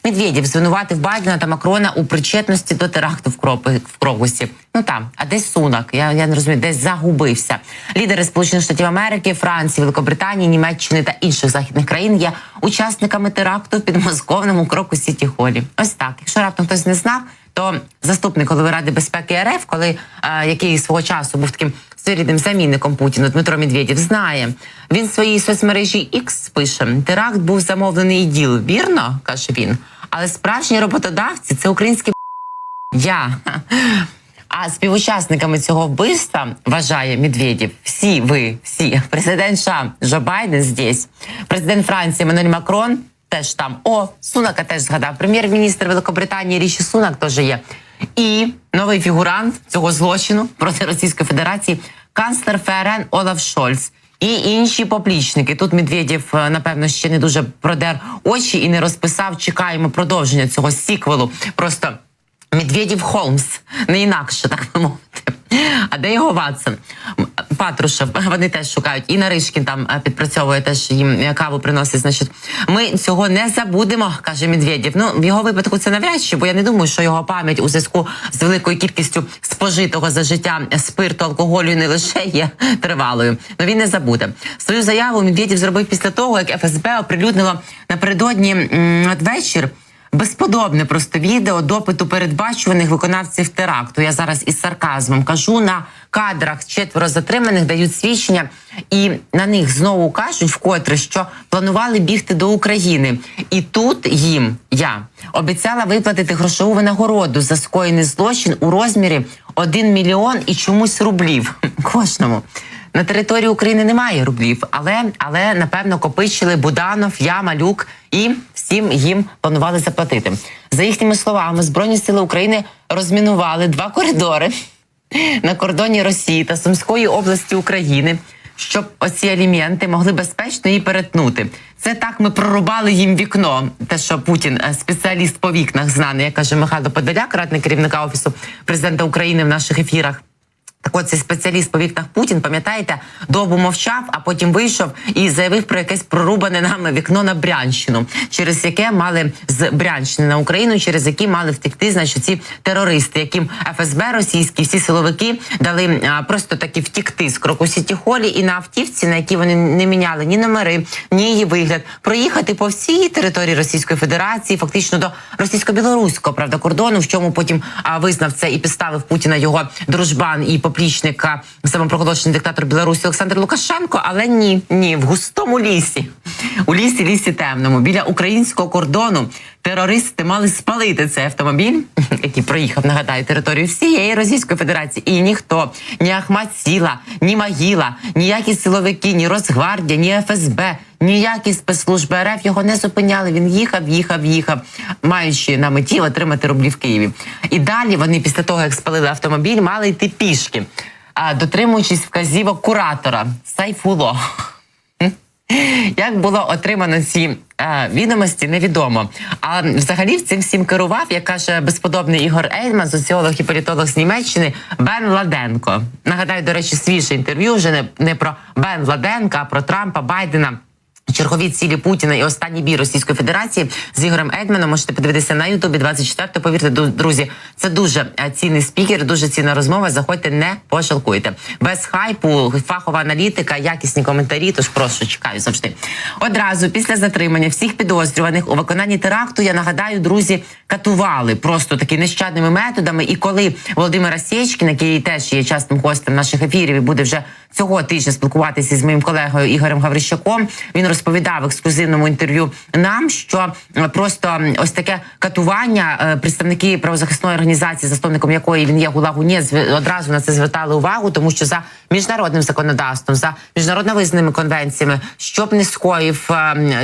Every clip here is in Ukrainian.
Медведєв звинуватив Байдена та Макрона у причетності до теракту в Крокусі. Ну там, а десь Сунак, я не розумію, десь загубився. Лідери Сполучених Штатів Америки, Франції, Великобританії, Німеччини та інших західних країн є учасниками теракту в підмосковному Крокус-Сіті-Холі. Ось так. Якщо раптом хтось не знав, то заступник голови Ради безпеки РФ, який свого часу був таким своєрідним замінником Путіна, Дмитро Медведєв, знає. Він в своїй соцмережі X пише: теракт був замовлений іділ. Вірно, каже він. Але справжні роботодавці – це українські я. А співучасниками цього вбивства, вважає Медведєв, всі. Президент США Джо Байден здесь, президент Франції Еммануель Макрон теж там. Сунака теж згадав. Прем'єр-міністр Великобританії Ріші Сунак теж є. І новий фігурант цього злочину проти Російської Федерації канцлер ФРН Олаф Шольц. І інші поплічники. Тут Медведєв, напевно, ще не дуже продер очі і не розписав. Чекаємо продовження цього сіквелу. Просто Медведєв Холмс, не інакше, так би мовити. А де його Ватсон? Патрушев, вони теж шукають. І Наришкін там підпрацьовує, теж їм каву приносить. Значить, ми цього не забудемо, каже Медведєв. Ну, в його випадку це навряд чи, бо я не думаю, що його пам'ять у зв'язку з великою кількістю спожитого за життя спирту, алкоголю не лише є тривалою. Но він не забуде. Свою заяву Медведєв зробив після того, як ФСБ оприлюднило напередодні надвечір безподобне просто відео допиту передбачуваних виконавців теракту. Я зараз із сарказмом кажу, на кадрах 4 затриманих дають свідчення, і на них знову кажуть вкотре, що планували бігти до України. І тут їм, я, обіцяла виплатити грошову винагороду за скоєний злочин у розмірі 1 мільйон і чомусь рублів кожному. На території України немає рублів, але напевно копичили Буданов, я, Малюк, і всім їм планували заплатити. За їхніми словами, Збройні сили України розмінували 2 коридори на кордоні Росії та Сумської області України, щоб оці аліменти могли безпечно її перетнути. Це так ми прорубали їм вікно. Те, що Путін, спеціаліст по вікнах знаний, як каже Михайло Подоляк, радник керівника Офісу президента України в наших ефірах. Так от цей спеціаліст по вікнах Путін, пам'ятаєте, добу мовчав, а потім вийшов і заявив про якесь прорубане нами вікно на Брянщину, через яке мали з Брянщини на Україну, через які мали втекти, значить, ці терористи, яким ФСБ російські, всі силовики дали просто таки втекти з Крокус-Сіті-Холі і на автівці, на якій вони не міняли ні номери, ні її вигляд, проїхати по всій території Російської Федерації, фактично до російсько-білоруського, правда, кордону, в чому потім визнав це і підставив Путіна його дружбан і поплічника, самопроголошений диктатор Білорусі Олександр Лукашенко, але ні, в густому лісі, у лісі темному, біля українського кордону терористи мали спалити цей автомобіль, який проїхав, нагадаю, територію всієї Російської Федерації. І ніхто, ні Ахмат Сіла, ні Магіла, ніякі силовики, ні Росгвардія, ні ФСБ, ніякі спецслужби РФ його не зупиняли. Він їхав, маючи на меті отримати рублі в Києві. І далі вони, після того, як спалили автомобіль, мали йти пішки, дотримуючись вказівок куратора Сайфулло. Як було отримано ці відомості, невідомо. А взагалі цим всім керував, як каже безподобний Ігор Ейдман, соціолог і політолог з Німеччини, Бен Ладенко. Нагадаю, до речі, свіже інтерв'ю вже не про Бен Ладенка, а про Трампа, Байдена. Чергові цілі Путіна і останній бій Російської Федерації з Ігорем Ейдманом можете подивитися на Ютубі 24. Повірте, друзі, це дуже цінний спікер, дуже цінна розмова. Заходьте, не пожалкуйте. Без хайпу, фахова аналітика, якісні коментарі, тож прошу, чекаю завжди. Одразу після затримання всіх підозрюваних у виконанні теракту, я нагадаю, друзі, катували просто таки нещадними методами. І коли Володимир Сєчкін, який теж є частим гостем наших ефірів і буде вже цього тижня спілкуватися з моїм колегою Ігорем Гаврищаком, він розповідав в ексклюзивному інтерв'ю нам, що просто ось таке катування, представники правозахисної організації, засновником якої він є, ГУЛАГу, одразу на це звертали увагу, тому що за міжнародним законодавством, за міжнародно визнаними конвенціями, щоб не скоїв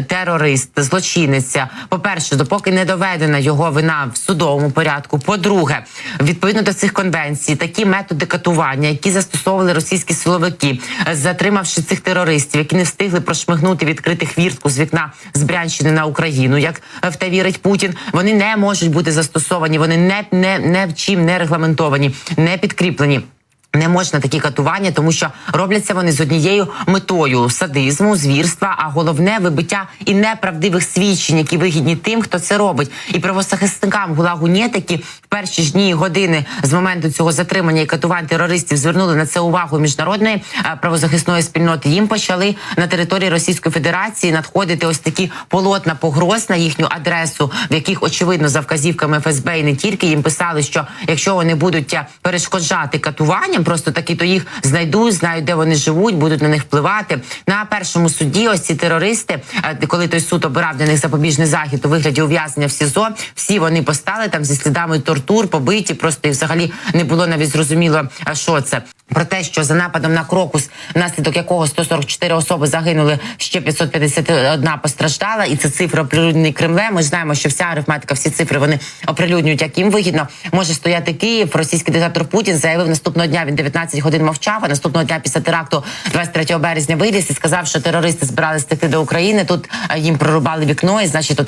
терорист, злочинниця, по-перше, допоки не доведена його вина в судовому порядку, по-друге, відповідно до цих конвенцій, такі методи катування, які застосовували російські силовики, затримавши цих терористів, які не встигли прошмигнути, відкрити хвіртку з вікна з Брянщини на Україну, як в те вірить Путін, вони не можуть бути застосовані, вони не в чим не регламентовані, не підкріплені Не можна такі катування, тому що робляться вони з однією метою – садизму, звірства, а головне – вибиття і неправдивих свідчень, які вигідні тим, хто це робить. І правозахисникам ГУЛАГу НЕТ, які в перші ж дні і години з моменту цього затримання і катувань терористів звернули на це увагу міжнародної правозахисної спільноти, їм почали на території Російської Федерації надходити ось такі полотна погроз на їхню адресу, в яких, очевидно, за вказівками ФСБ і не тільки, їм писали, що якщо вони будуть перешкоджати катуванням, просто таки, то їх знайдуть, знають, де вони живуть, будуть на них впливати. На першому суді ось ці терористи, коли той суд обирав для них запобіжний захід у вигляді ув'язнення в СІЗО, всі вони постали там зі слідами тортур, побиті, просто і взагалі не було навіть зрозуміло, що це. Про те, що за нападом на Крокус, внаслідок якого 144 особи загинули, ще 551 постраждала, і це цифри оприлюднені Кремлем. Ми ж знаємо, що вся арифметика, всі цифри вони оприлюднюють, як їм вигідно. Може стояти Київ. Російський диктатор Путін заявив, наступного дня він 19 годин мовчав, а наступного дня після теракту 23 березня виліз і сказав, що терористи збиралися втекти до України. Тут їм прорубали вікно, і значить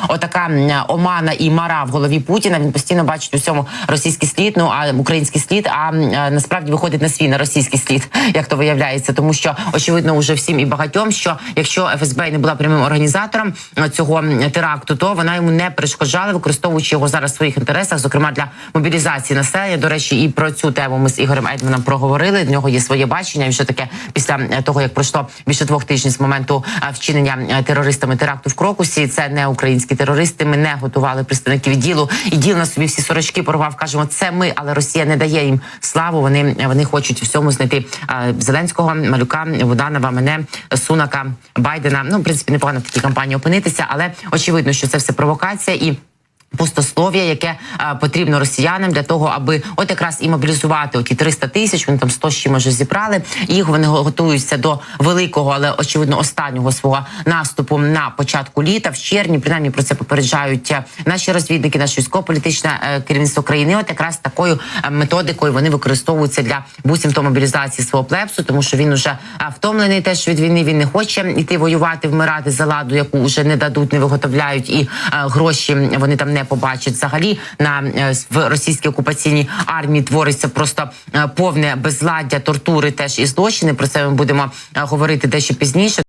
отака омана і мара в голові Путіна. Він постійно бачить у всьому російський слід, ну а український слід, а насправді виходить на свій, на російський слід, як то виявляється, тому що очевидно уже всім і багатьом, що якщо ФСБ не була прямим організатором цього теракту, то вона йому не перешкоджала, використовуючи його зараз в своїх інтересах, зокрема для мобілізації населення. До речі, і про цю тему ми з Ігорем Ейдманом проговорили. В нього є своє бачення. Він що таке після того, як пройшло більше 2 тижнів з моменту вчинення терористами теракту в Крокусі. Це не українські терористи. Ми не готували представників ділу. І діл на собі всі сорочки порвав. Кажемо, це ми, але Росія не дає їм славу. Вони хочуть всьому знайти Зеленського, Малюка, Буданова, мене, Сунака, Байдена. Ну, в принципі, непогано в такій кампанії опинитися, але очевидно, що це все провокація і пустослов'я, яке потрібно росіянам для того, аби от якраз і мобілізувати оті 300 тисяч, вони там 100 з чимось вже зібрали, їх вони готуються до великого, але очевидно останнього свого наступу на початку літа, в червні, принаймні про це попереджають наші розвідники, наше військово-політичне керівництво країни. От якраз такою методикою вони використовуються для буцімто мобілізації свого плебсу, тому що він уже втомлений теж від війни, він не хоче йти воювати, вмирати за ладу, яку вже не дадуть, не виготовляють, і гроші вони там не побачать. Взагалі в російській окупаційній армії твориться просто повне безладдя, тортури теж і злочини. Про це ми будемо говорити дещо пізніше.